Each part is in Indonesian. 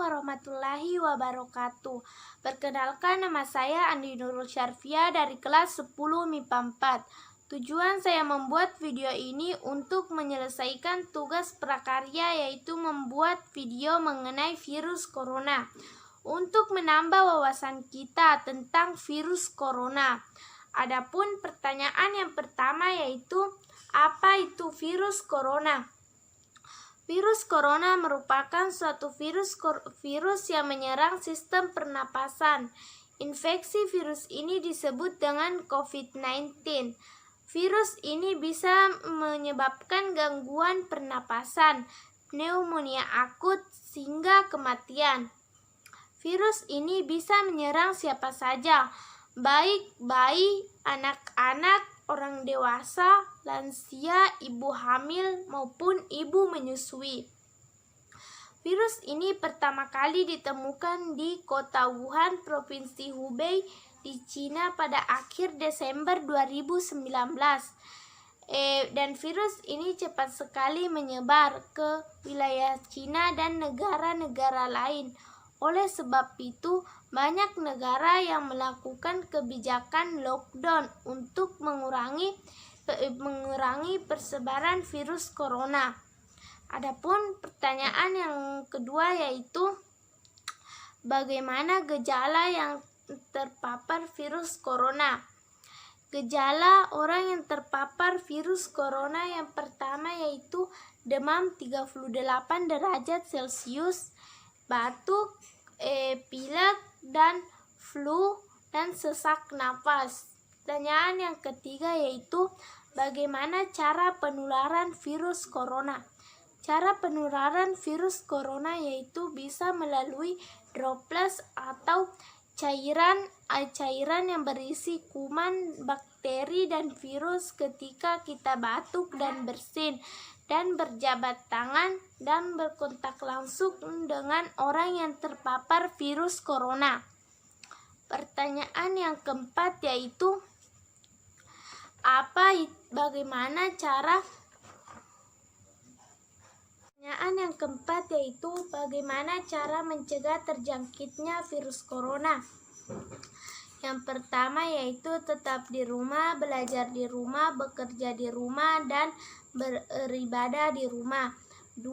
warahmatullahi wabarakatuh. Perkenalkan, nama saya Andi Nurul Syarfia dari kelas 10 MIPA 4. Tujuan saya membuat video ini untuk menyelesaikan tugas prakarya, yaitu membuat video mengenai virus corona untuk menambah wawasan kita tentang virus corona. Adapun pertanyaan yang pertama yaitu, apa itu virus corona? Virus corona merupakan suatu virus yang menyerang sistem pernapasan. Infeksi virus ini disebut dengan COVID-19. Virus ini bisa menyebabkan gangguan pernapasan, pneumonia akut, hingga kematian. Virus ini bisa menyerang siapa saja, baik bayi, anak-anak, orang dewasa, lansia, ibu hamil, maupun ibu menyusui. Virus ini pertama kali ditemukan di kota Wuhan, Provinsi Hubei, di Cina pada akhir Desember 2019. Dan virus ini cepat sekali menyebar ke wilayah Cina dan negara-negara lain. Oleh sebab itu, banyak negara yang melakukan kebijakan lockdown untuk mengurangi persebaran virus corona. Adapun pertanyaan yang kedua yaitu, bagaimana gejala yang terpapar virus corona? Gejala orang yang terpapar virus corona yang pertama yaitu demam 38 derajat Celcius, batuk, pilek, dan flu, dan sesak napas. Pertanyaan yang ketiga yaitu, bagaimana cara penularan virus corona? Cara penularan virus corona yaitu bisa melalui droplets atau cairan yang berisi kuman, bakteri, dan virus ketika kita batuk dan bersin, dan berjabat tangan dan berkontak langsung dengan orang yang terpapar virus corona. Pertanyaan yang keempat yaitu, bagaimana cara mencegah terjangkitnya virus corona? Yang pertama yaitu tetap di rumah, belajar di rumah, bekerja di rumah, dan beribadah di rumah. 2.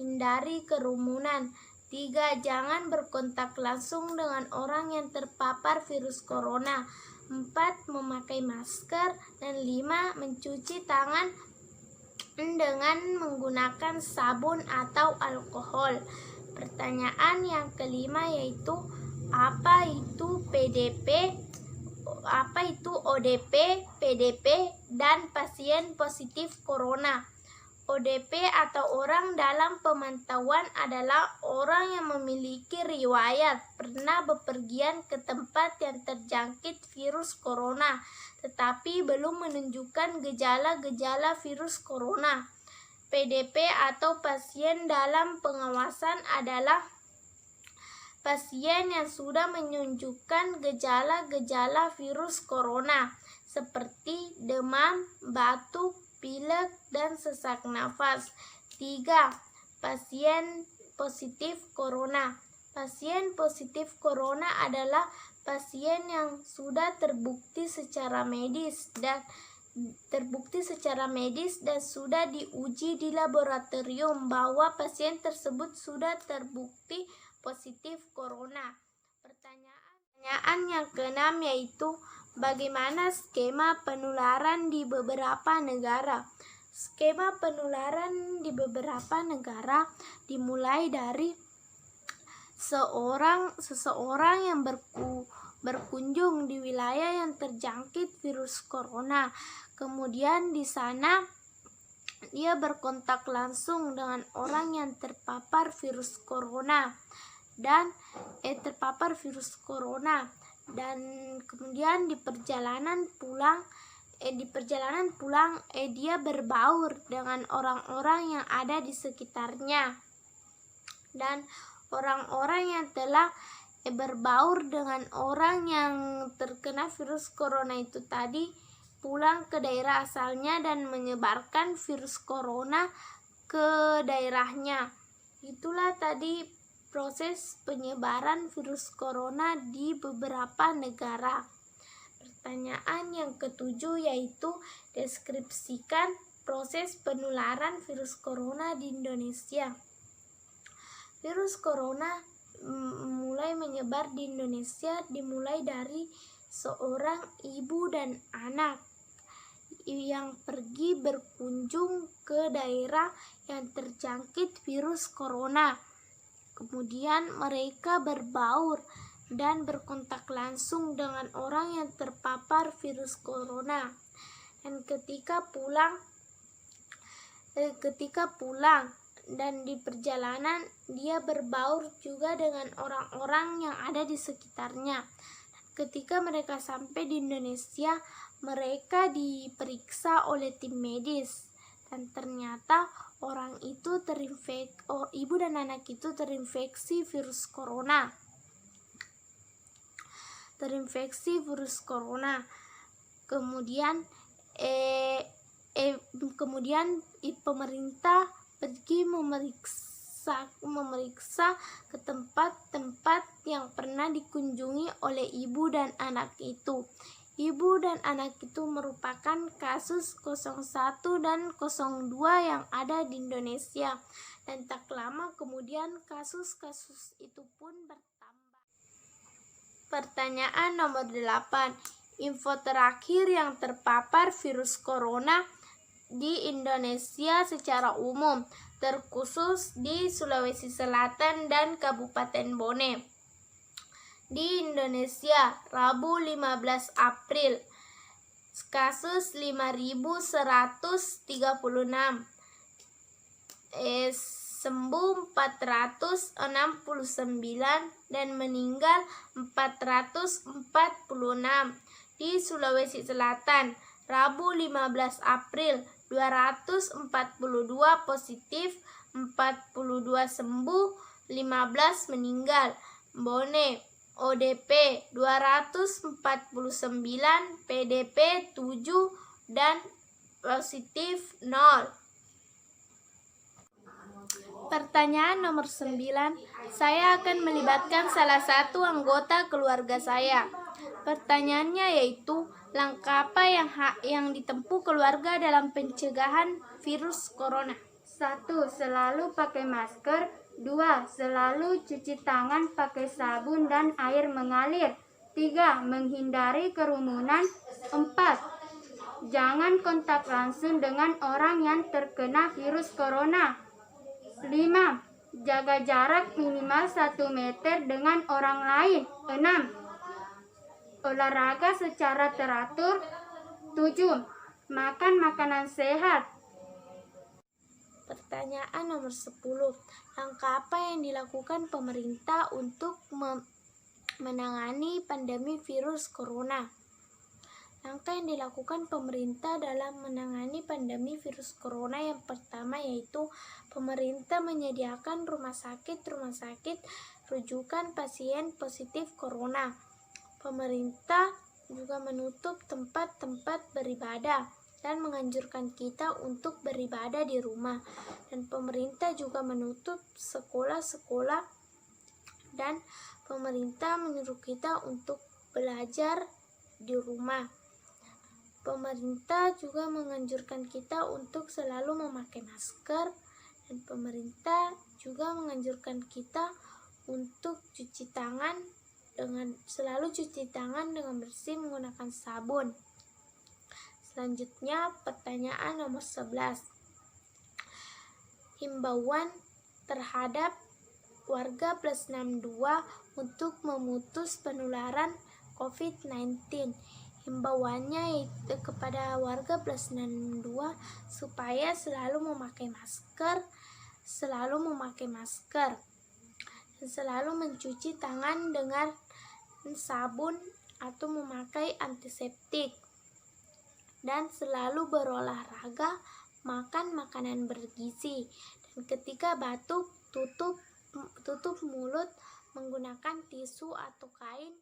Hindari kerumunan. 3. Jangan berkontak langsung dengan orang yang terpapar virus corona. 4. Memakai masker. Dan 5. Mencuci tangan dengan menggunakan sabun atau alkohol. Pertanyaan yang kelima yaitu, apa itu PDP, ODP, PDP, dan pasien positif corona? ODP atau orang dalam pemantauan adalah orang yang memiliki riwayat pernah bepergian ke tempat yang terjangkit virus corona, tetapi belum menunjukkan gejala-gejala virus corona. PDP atau pasien dalam pengawasan adalah pasien yang sudah menunjukkan gejala-gejala virus corona seperti demam, batuk, pilek, dan sesak nafas. 3. Pasien positif corona. Pasien positif corona adalah pasien yang sudah terbukti secara medis dan sudah diuji di laboratorium bahwa pasien tersebut sudah terbukti positif corona. Pertanyaan yang keenam yaitu, bagaimana skema penularan di beberapa negara? Skema penularan di beberapa negara dimulai dari seseorang yang berkunjung di wilayah yang terjangkit virus corona. Kemudian di sana dia berkontak langsung dengan orang yang terpapar virus corona dan kemudian di perjalanan pulang dia berbaur dengan orang-orang yang ada di sekitarnya, dan orang-orang yang telah berbaur dengan orang yang terkena virus corona itu tadi pulang ke daerah asalnya dan menyebarkan virus corona ke daerahnya. Itulah tadi proses penyebaran virus corona di beberapa negara. Pertanyaan yang ketujuh yaitu deskripsikan proses penularan virus corona di Indonesia. Virus corona mulai menyebar di Indonesia dimulai dari seorang ibu dan anak yang pergi berkunjung ke daerah yang terjangkit virus corona. Kemudian mereka berbaur dan berkontak langsung dengan orang yang terpapar virus corona. Dan ketika pulang dan di perjalanan dia berbaur juga dengan orang-orang yang ada di sekitarnya. Ketika mereka sampai di Indonesia, mereka diperiksa oleh tim medis dan ternyata ibu dan anak itu terinfeksi virus corona. Kemudian pemerintah pergi memeriksa ke tempat-tempat yang pernah dikunjungi oleh ibu dan anak itu. Ibu dan anak itu merupakan kasus 01 dan 02 yang ada di Indonesia. Dan tak lama kemudian kasus-kasus itu pun bertambah. Pertanyaan nomor 8. Info terakhir yang terpapar virus corona di Indonesia secara umum, terkhusus di Sulawesi Selatan dan Kabupaten Bone. Di Indonesia, Rabu 15 April, kasus 5.136, sembuh 469 dan meninggal 446. Di Sulawesi Selatan, Rabu 15 April, 242 positif, 42 sembuh, 15 meninggal. Bone, ODP 249, PDP 7 dan positif 0. Pertanyaan nomor 9. Saya akan melibatkan salah satu anggota keluarga saya. Pertanyaannya yaitu, langkah apa yang ditempuh keluarga dalam pencegahan virus corona? 1. Selalu pakai masker. 2. Selalu cuci tangan pakai sabun dan air mengalir. 3. Menghindari kerumunan. 4. Jangan kontak langsung dengan orang yang terkena virus corona. 5. Jaga jarak minimal 1 meter dengan orang lain. 6. Olahraga secara teratur. 7. Makan makanan sehat. Pertanyaan nomor 10. Langkah apa yang dilakukan pemerintah untuk menangani pandemi virus corona? Langkah yang dilakukan pemerintah dalam menangani pandemi virus corona yang pertama yaitu pemerintah menyediakan rumah sakit rujukan pasien positif corona. Pemerintah juga menutup tempat-tempat beribadah dan menganjurkan kita untuk beribadah di rumah. Dan pemerintah juga menutup sekolah-sekolah dan pemerintah menyuruh kita untuk belajar di rumah. Pemerintah juga menganjurkan kita untuk selalu memakai masker dan pemerintah juga menganjurkan kita untuk selalu cuci tangan dengan bersih menggunakan sabun. Selanjutnya pertanyaan nomor 11. Himbauan terhadap warga plus 62 untuk memutus penularan COVID-19. Himbauannya itu kepada warga plus 62 supaya selalu memakai masker dan selalu mencuci tangan dengan sabun atau memakai antiseptik, dan selalu berolahraga, makan makanan bergizi, dan ketika batuk tutup mulut menggunakan tisu atau kain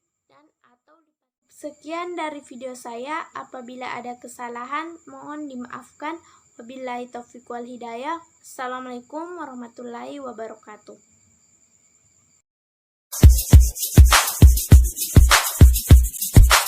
Sekian dari video saya. Apabila ada kesalahan mohon dimaafkan. Wabillahi taufiq wal hidayah. Assalamualaikum warahmatullahi wabarakatuh.